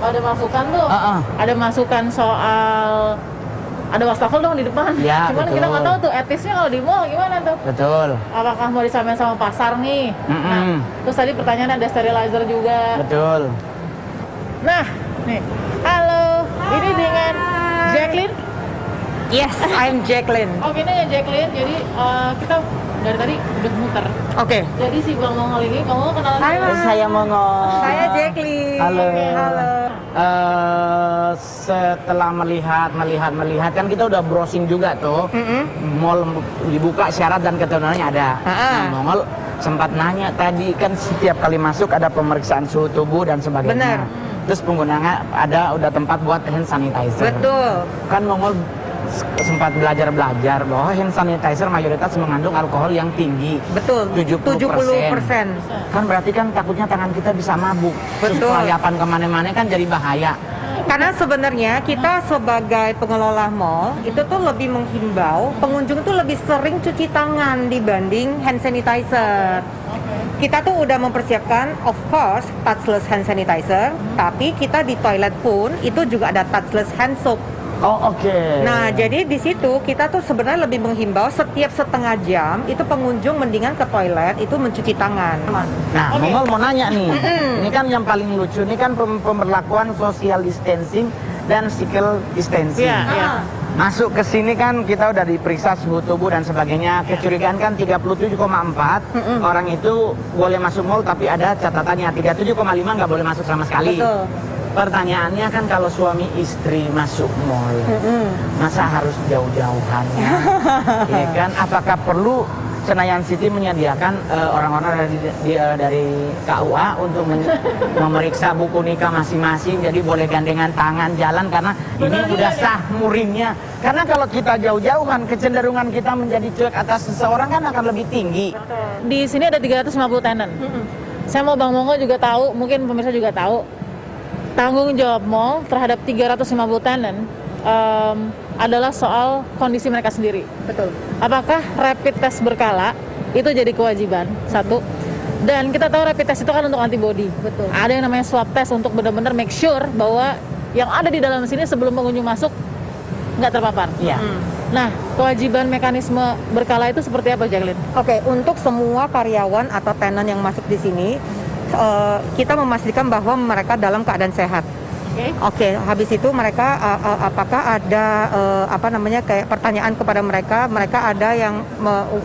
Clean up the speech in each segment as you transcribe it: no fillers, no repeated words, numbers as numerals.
ada masukan tuh. Ada masukan soal ada wastafel dong di depan. Ya, Cuman betul. kita nggak tahu tuh etisnya kalau di mall gimana tuh. Betul. Apakah mau disamain sama pasar nih? Nah, terus tadi pertanyaan ada sterilizer juga. Betul. Nah, nih. Halo. Ini dengan Jacqueline. Yes, I'm Jacqueline. Oke, ini ya Jacqueline. Jadi kita dari tadi udah muter. Oke. Jadi si Bang Mongol ini, Bang Mongol kenalan Hai, dulu. Mas. Saya Mongol. Saya Jacqueline. Halo. Halo. Setelah melihat kan kita udah browsing juga tuh. Mall dibuka syarat dan ketentuannya ada. Nah, Mongol sempat nanya tadi kan setiap kali masuk ada pemeriksaan suhu tubuh dan sebagainya. Benar. Terus penggunaannya udah tempat buat hand sanitizer. Betul. Kan Mongol sempat belajar bahwa hand sanitizer mayoritas mengandung alkohol yang tinggi. Betul. 70%. Kan berarti kan takutnya tangan kita bisa mabuk. Terus Betul. pelayapan kemana-mana kan jadi bahaya. Karena sebenarnya kita sebagai pengelola mall itu tuh lebih menghimbau pengunjung tuh lebih sering cuci tangan dibanding hand sanitizer. Kita tuh udah mempersiapkan, of course, touchless hand sanitizer, tapi kita di toilet pun itu juga ada touchless hand soap. Oh, oke. Nah, jadi di situ kita tuh sebenarnya lebih menghimbau setiap setengah jam itu pengunjung mendingan ke toilet itu mencuci tangan. Nah, Mongol mau nanya nih. Ini kan yang paling lucu, ini kan pemberlakuan social distancing dan physical distancing. Iya. Masuk ke sini kan kita udah diperiksa suhu tubuh dan sebagainya. Kecurigaan kan 37,4 orang itu boleh masuk mall, tapi ada catatannya 37,5 nggak boleh masuk sama sekali. Betul. Pertanyaannya kan kalau suami istri masuk mall, masa harus jauh-jauhan? Ya kan? Apakah perlu Senayan City menyediakan orang-orang dari KUA untuk memeriksa buku nikah masing-masing, jadi boleh gandengan tangan jalan karena ini udah sah muringnya. Karena kalau kita jauh-jauhan, kecenderungan kita menjadi cuek atas seseorang kan akan lebih tinggi. Di sini ada 350 tenant. Saya mau Bang Mongol juga tahu, mungkin pemirsa juga tahu. Tanggung jawab mall terhadap 350 tenant adalah soal kondisi mereka sendiri. Betul. Apakah rapid test berkala itu jadi kewajiban? Satu. Dan kita tahu rapid test itu kan untuk antibody. Betul. Ada yang namanya swab test untuk benar-benar make sure bahwa yang ada di dalam sini sebelum pengunjung masuk nggak terpapar. Iya. Nah, kewajiban mekanisme berkala itu seperti apa, Jacqueline? Oke, untuk semua karyawan atau tenant yang masuk di sini, kita memastikan bahwa mereka dalam keadaan sehat. Oke, habis itu mereka apakah ada kayak pertanyaan kepada mereka ada yang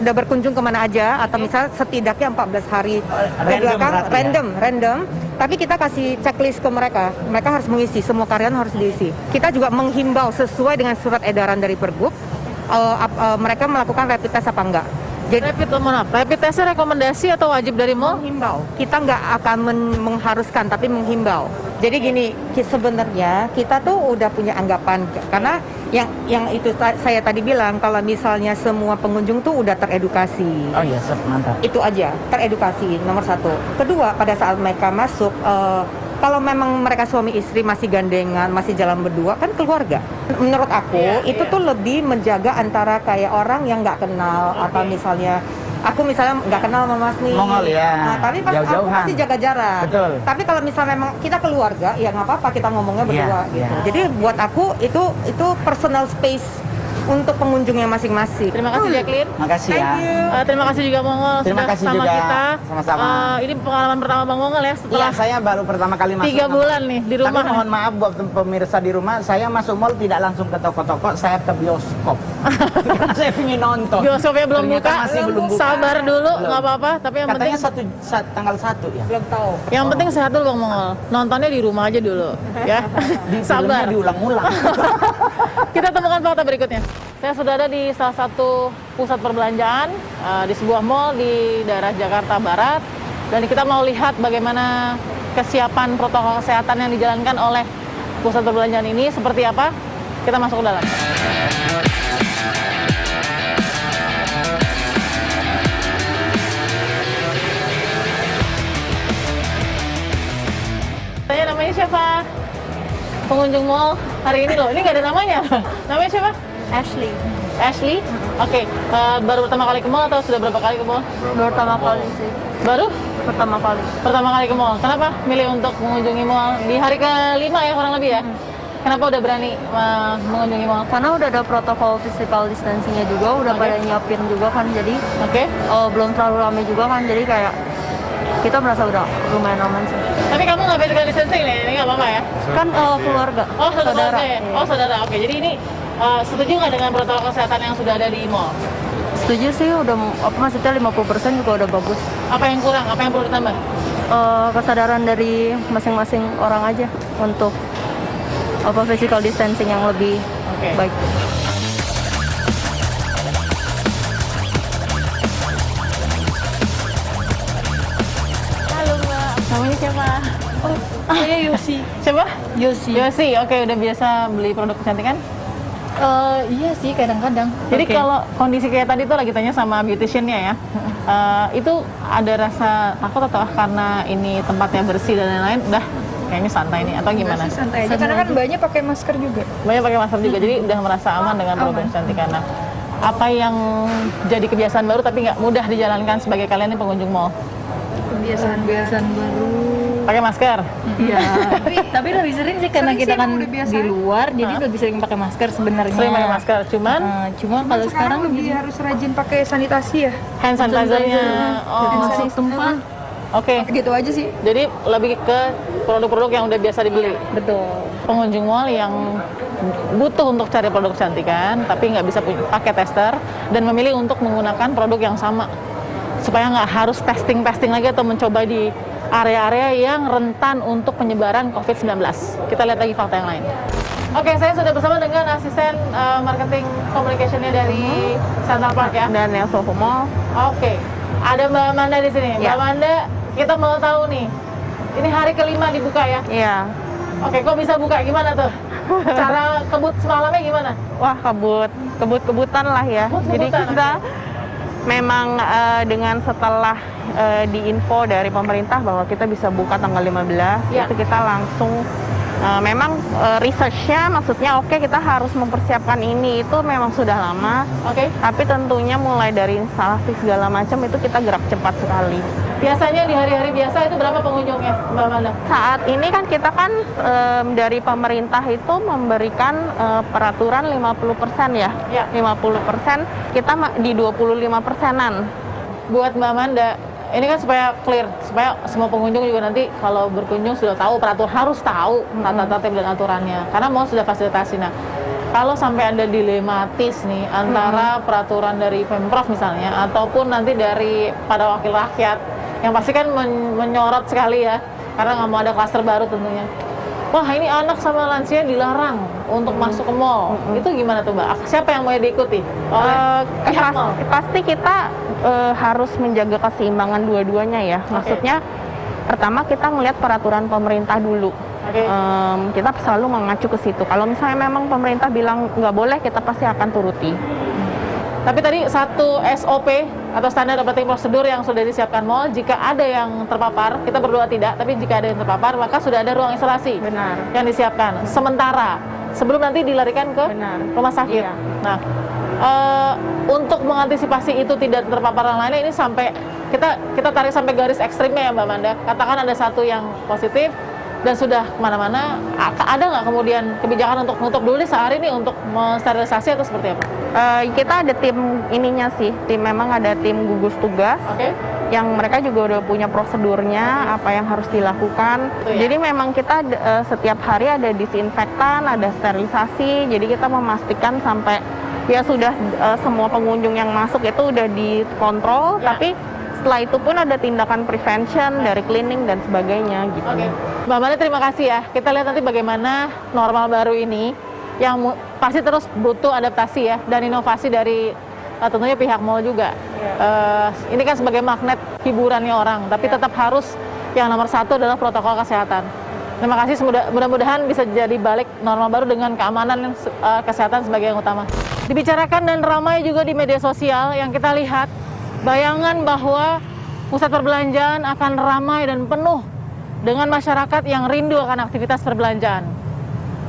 udah berkunjung kemana aja atau misal setidaknya 14 hari ke belakang, random. Tapi kita kasih checklist ke mereka harus mengisi, semua karyawan harus diisi. Kita juga menghimbau sesuai dengan surat edaran dari Pergub, mereka melakukan rapid test apa enggak. Jadi rapid testnya rekomendasi atau wajib dari mall? Menghimbau. Kita nggak akan mengharuskan, tapi menghimbau. Jadi gini, sebenarnya kita tuh udah punya anggapan karena yang itu saya tadi bilang kalau misalnya semua pengunjung tuh udah teredukasi. Oh iya, mantap. Itu aja, teredukasi nomor satu. Kedua, pada saat mereka masuk, kalau memang mereka suami istri masih gandengan, masih jalan berdua, kan keluarga. Menurut aku, itu tuh lebih menjaga antara kayak orang yang nggak kenal, atau misalnya, aku misalnya nggak kenal sama Mas nih. Mongol ya. Nah, tapi pas aku pasti jaga jarak. Betul. Tapi kalau misalnya memang kita keluarga, ya nggak apa-apa kita ngomongnya berdua. Gitu. Jadi buat aku, itu personal space untuk pengunjungnya masing-masing. Terima kasih Jacqueline. Makasih ya. Terima kasih juga Mongol sudah sama juga. kita. Sama-sama. Ini pengalaman pertama Bang Mongol ya Iya, setelah saya baru pertama kali masuk. 3 bulan nih di rumah. Tapi mohon maaf buat pemirsa di rumah, saya masuk mall tidak langsung ke toko-toko, saya ke bioskop. Karena saya ingin nonton. Bioskopnya belum Ternyata buka. masih belum buka. Sabar dulu, nggak apa-apa. Tapi yang Katanya penting tanggal 1 ya. Belum tahu. yang penting sehat dulu Bang Mongol. Nontonnya di rumah aja dulu, ya. Sabar. Diulang-ulang. Kita temukan fakta berikutnya. Saya sudah ada di salah satu pusat perbelanjaan di sebuah mall di daerah Jakarta Barat, dan kita mau lihat bagaimana kesiapan protokol kesehatan yang dijalankan oleh pusat perbelanjaan ini seperti apa. Kita masuk ke dalam. Tanya namanya siapa? Pengunjung mall hari ini loh. Ini nggak ada namanya. Namanya siapa? Ashley. Ashley. Oke, baru pertama kali ke mall atau sudah berapa kali ke mall? Pertama kali sih. Baru? Pertama kali. Pertama kali ke mall. Kenapa milih untuk mengunjungi mall di hari ke-5 ya kurang lebih ya? Kenapa udah berani mengunjungi mall? Karena udah ada protokol physical distancing-nya juga, udah pada nyiapin juga kan, jadi Oke. belum terlalu ramai juga kan, jadi kayak kita merasa udah lumayan aman sih. Tapi kamu nggak physical distancing nih? Ini nggak apa-apa ya? Kan keluarga, Oh, satu saudara. keluarga ya? Oh, saudara. Oke, jadi ini setuju nggak dengan protokol kesehatan yang sudah ada di mall? Setuju sih, udah maksudnya 50% juga udah bagus. Apa yang kurang? Apa yang perlu ditambah? Kesadaran dari masing-masing orang aja untuk physical distancing yang lebih Oke. baik. Halo Mbak, namanya siapa? Saya Yosi. Siapa? Yosi. Yosi, oke udah biasa beli produk kecantikan? Iya sih, kadang-kadang. Jadi Oke. kalau kondisi kayak tadi tuh lagi tanya sama beautician-nya ya, itu ada rasa takut atau karena ini tempatnya bersih dan lain-lain, udah kayaknya santai nih atau gimana? Santai aja, karena kan banyak pakai masker juga. Banyak pakai masker juga, jadi udah merasa aman dengan produk kecantikan. Nah, apa yang jadi kebiasaan baru tapi nggak mudah dijalankan sebagai kalian nih pengunjung mall? Kebiasaan baru. Pakai masker? Iya, tapi lebih sering sih karena Sering kita sih, kan emang udah biasa. di luar, jadi lebih sering pakai masker sebenarnya. Sering pakai masker, cuman Cuma kalau sekarang lebih harus rajin pakai sanitasi ya. hand sanitizer-nya. masuk tempat. Oke. Gitu aja sih. Jadi lebih ke produk-produk yang udah biasa dibeli. Betul. Pengunjung mall yang butuh untuk cari produk kecantikan tapi nggak bisa pakai tester dan memilih untuk menggunakan produk yang sama supaya nggak harus testing lagi atau mencoba di area-area yang rentan untuk penyebaran COVID-19. Kita lihat lagi fakta yang lain. Oke, saya sudah bersama dengan asisten marketing communication-nya dari Central Park ya. Dan Nelson Mall. Oke, ada Mbak Amanda di sini. Mbak Ya. Amanda, kita mau tahu nih, ini hari ke-5 dibuka ya? Iya. Oke, kok bisa buka? Gimana tuh? Cara kebut semalamnya gimana? Wah, kebut-kebutan lah ya. Jadi Kebut-kebutan, kita memang dengan setelah diinfo dari pemerintah bahwa kita bisa buka tanggal 15, Ya. itu kita langsung memang research-nya maksudnya oke, kita harus mempersiapkan ini itu memang sudah lama, Oke. tapi tentunya mulai dari instalasi segala macam itu kita gerak cepat sekali. Biasanya di hari-hari biasa itu berapa pengunjungnya, Mbak Amanda? Saat ini kan kita kan dari pemerintah itu memberikan peraturan 50% ya. Ya. 50%, kita di 25%-an. Buat Mbak Amanda, ini kan supaya clear, supaya semua pengunjung juga nanti kalau berkunjung sudah tahu harus tahu tata tertib dan aturannya. Karena mau sudah fasilitasi. Nah, kalau sampai ada dilematis nih antara peraturan dari Pemprov misalnya ataupun nanti dari pada wakil rakyat, yang pasti kan menyorot sekali ya, karena nggak mau ada klaster baru tentunya. Wah, ini anak sama lansia dilarang untuk masuk ke mall. Itu gimana tuh, Mbak? Siapa yang mau diikuti? Oleh pihak mall? Pasti kita harus menjaga keseimbangan dua-duanya ya. Maksudnya pertama kita melihat peraturan pemerintah dulu. Oke. Kita selalu mengacu ke situ. Kalau misalnya memang pemerintah bilang nggak boleh, kita pasti akan turuti. Tapi tadi satu SOP atau standar operating prosedur yang sudah disiapkan mall, jika ada yang terpapar, kita berdoa tidak, tapi jika ada yang terpapar, maka sudah ada ruang isolasi Benar. yang disiapkan sementara sebelum nanti dilarikan ke Benar. rumah sakit. Iya. Nah, untuk mengantisipasi itu tidak terpapar yang lainnya, ini sampai kita tarik sampai garis ekstrimnya ya Mbak Amanda. Katakan ada satu yang positif dan sudah kemana-mana, ada nggak kemudian kebijakan untuk menutup dulu nih sehari ini untuk mensterilisasi atau seperti apa? Kita ada tim ininya sih, memang ada tim gugus tugas. Oke. Yang mereka juga udah punya prosedurnya, apa yang harus dilakukan. Betul ya? Jadi memang kita setiap hari ada disinfektan, ada sterilisasi. Jadi kita memastikan sampai ya sudah semua pengunjung yang masuk itu udah dikontrol. Ya. Tapi setelah itu pun ada tindakan prevention dari cleaning dan sebagainya gitu. Oke, Mbak Mani terima kasih ya. Kita lihat nanti bagaimana normal baru ini yang pasti terus butuh adaptasi ya dan inovasi dari tentunya pihak mall juga. Ini kan sebagai magnet hiburannya orang, tapi tetap harus yang nomor satu adalah protokol kesehatan. Terima kasih, mudah-mudahan bisa jadi balik normal baru dengan keamanan kesehatan sebagai yang utama. Dibicarakan dan ramai juga di media sosial yang kita lihat bayangan bahwa pusat perbelanjaan akan ramai dan penuh dengan masyarakat yang rindu akan aktivitas perbelanjaan.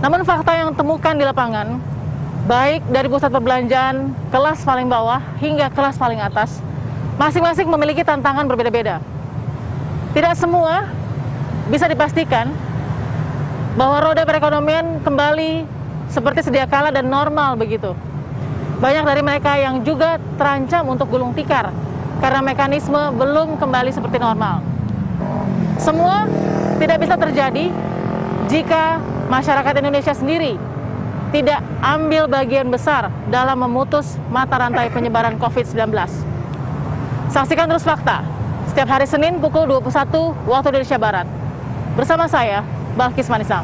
Namun fakta yang temukan di lapangan, baik dari pusat perbelanjaan kelas paling bawah hingga kelas paling atas, masing-masing memiliki tantangan berbeda-beda. Tidak semua bisa dipastikan bahwa roda perekonomian kembali seperti sedia kala dan normal begitu. Banyak dari mereka yang juga terancam untuk gulung tikar karena mekanisme belum kembali seperti normal. Semua tidak bisa terjadi jika masyarakat Indonesia sendiri tidak ambil bagian besar dalam memutus mata rantai penyebaran COVID-19. Saksikan terus Fakta setiap hari Senin pukul 21 waktu Indonesia Barat. Bersama saya, Balkis Manisa.